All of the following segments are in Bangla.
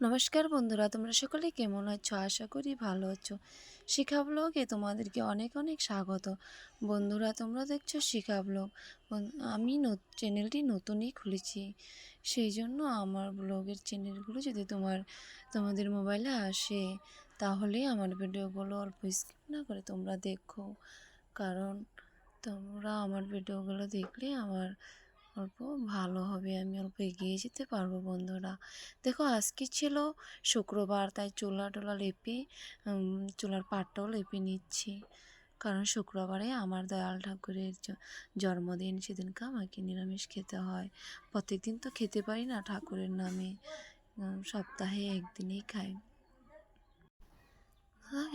নমস্কার বন্ধুরা, তোমরা সকলে কেমন আছো? আশা করি ভালো আছো। শিখা ব্লগে তোমাদেরকে অনেক অনেক স্বাগত। বন্ধুরা, তোমরা দেখছো শিখা ব্লগ। আমি চ্যানেলটি নতুনই খুলেছি, সেই জন্য আমার ব্লগের চ্যানেলগুলো যদি তোমাদের মোবাইলে আসে, তাহলে আমার ভিডিওগুলো অল্প স্কিপ না করে তোমরা দেখো। কারণ তোমরা আমার ভিডিওগুলো দেখলে আমার অল্প ভালো হবে, আমি অল্প এগিয়ে যেতে পারবো। বন্ধুরা দেখো, আজকে ছিল শুক্রবার, তাই চুলা টোলা লেপে চুলার পাটটাও লেপে নিচ্ছি। কারণ শুক্রবারে আমার দয়াল ঠাকুরের জন্মদিন, সেদিনকে আমাকে নিরামিষ খেতে হয়। প্রত্যেক দিন তো খেতে পারি না ঠাকুরের নামে, সপ্তাহে একদিনই খাই।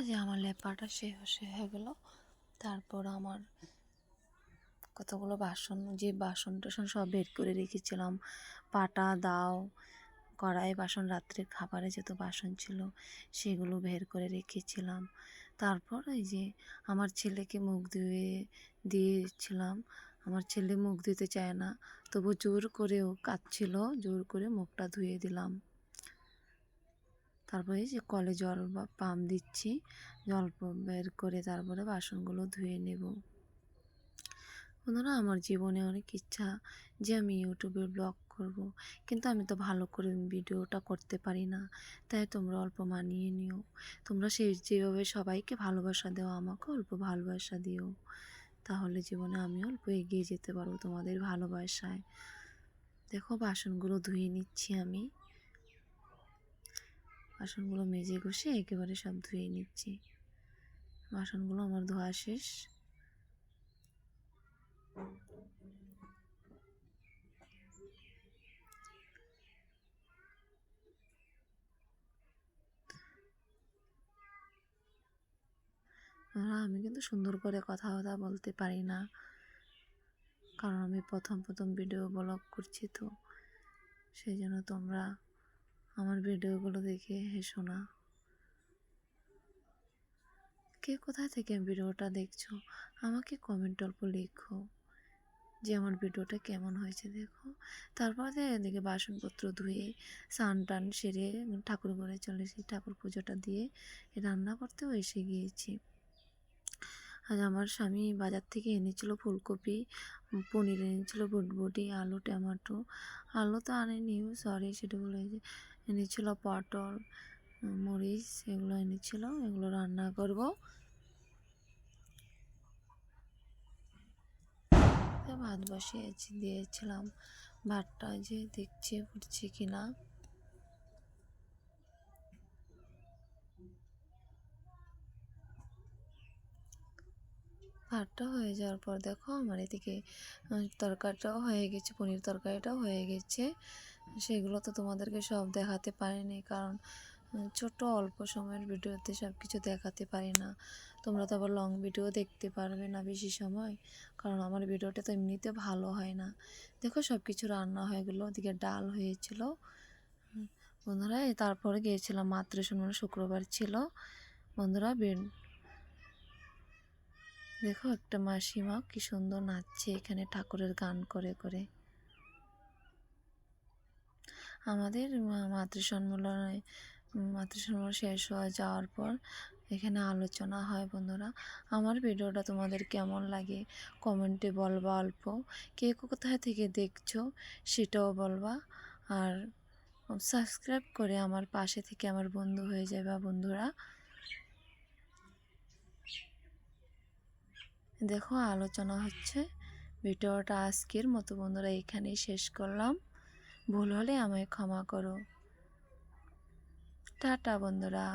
যে আমার লেপাটা শেষ হয়ে গেল। তারপর আমার কতগুলো বাসন, যে বাসন টাসন সব বের করে রেখেছিলাম, পাটা দাও, কড়াই বাসন, রাত্রের খাবারে যত বাসন ছিল সেগুলো বের করে রেখেছিলাম। তারপর এই যে আমার ছেলেকে মুখ দিয়েছিলাম। আমার ছেলে মুখ দিতে চায় না, তবু জোর করেও কাঁদছিল, জোর করে মুখটা ধুয়ে দিলাম। তারপরে যে কলে জল বা পাম্প দিচ্ছি, জল বের করে তারপরে বাসনগুলো ধুয়ে নেব। বন্ধুরা, আমার জীবনে অনেক ইচ্ছা যে আমি ইউটিউবে ব্লগ করব, কিন্তু আমি তো ভালো করে ভিডিওটা করতে পারি না। তাই তোমরা অল্প মানিয়ে নিও। তোমরা যেভাবে সবাইকে ভালোবাসা দেও, আমাকে অল্প ভালোবাসা দিও, তাহলে জীবনে আমি অল্প এগিয়ে যেতে পারবো তোমাদের ভালোবাসায়। দেখো, বাসনগুলো ধুয়ে নিচ্ছি আমি। বাসনগুলো মেজে ঘষে একেবারে সব ধুয়ে নিচ্ছি। বাসনগুলো আমার ধোয়া শেষ। আমি কিন্তু সুন্দর করে কথা বলতে পারি না, কারণ আমি প্রথম ভিডিও ব্লগ করছি, তো সেই জন্য তোমরা আমার ভিডিওগুলো দেখে হেসো না। কে কোথায় থেকে ভিডিওটা দেখছো আমাকে কমেন্ট অল্প লিখো যে আমার ভিডিওটা কেমন হয়েছে। দেখো, তারপরে এদিকে বাসনপত্র ধুয়ে স্নান টান সেরে ঠাকুর ঘরে চলে এসে ঠাকুর পুজোটা দিয়ে রান্না করতেও এসে গিয়েছি। আজ আমার স্বামী বাজার থেকে এনেছিল ফুলকপি, পনির এনেছিল, বটবটি, আলু, টমেটো। আলু তো আনেনি, সরি, সেটা বলে, এনেছিল পটল, মরিচ, এগুলো এনেছিল, এগুলো রান্না করব। ভাত বসিয়ে দিয়েছিলাম, ভাতটা যে দেখছি ফুটছে কিনা। ভাতটা হয়ে যাওয়ার পর দেখো আমার এদিকে তরকারিটাও হয়ে গেছে, পনির তরকারিটাও হয়ে গেছে। সেগুলো তো তোমাদেরকে সব দেখাতে পারিনি, কারণ ছোট অল্প সময়ের ভিডিওতে সব কিছু দেখাতে পারি না। তোমরা তো আবার লং ভিডিও দেখতে পারবে না বেশি সময়, কারণ আমার ভিডিওটা তো এমনিতে ভালো হয় না। দেখো, সব কিছু রান্না হয়ে গেলো, ওদিকে ডাল হয়েছিল। বন্ধুরা, তারপরে গিয়েছিলাম মাতৃসম্মান, শুক্রবার ছিল। বন্ধুরা, দেখো একটা মাসিমা কি সুন্দর নাচছে এখানে ঠাকুরের গান করে করে। আমাদের মাতৃসম্মেলন শেষ হয়ে যাওয়ার পর এখানে আলোচনা হয়। বন্ধুরা, আমার ভিডিওটা তোমাদের কেমন লাগে কমেন্টে বলবা। অল্প কে কোথায় থেকে দেখছো সেটাও বলবা, আর সাবস্ক্রাইব করে আমার পাশে থেকে আমার বন্ধু হয়ে যাবে। বন্ধুরা, দেখো আলোচনা হচ্ছে। ভিডিওটা আজকের মতো বন্ধুরা এখানেই শেষ করলাম। ভুল হলে আমায় ক্ষমা করো। টাটা বন্ধুরা।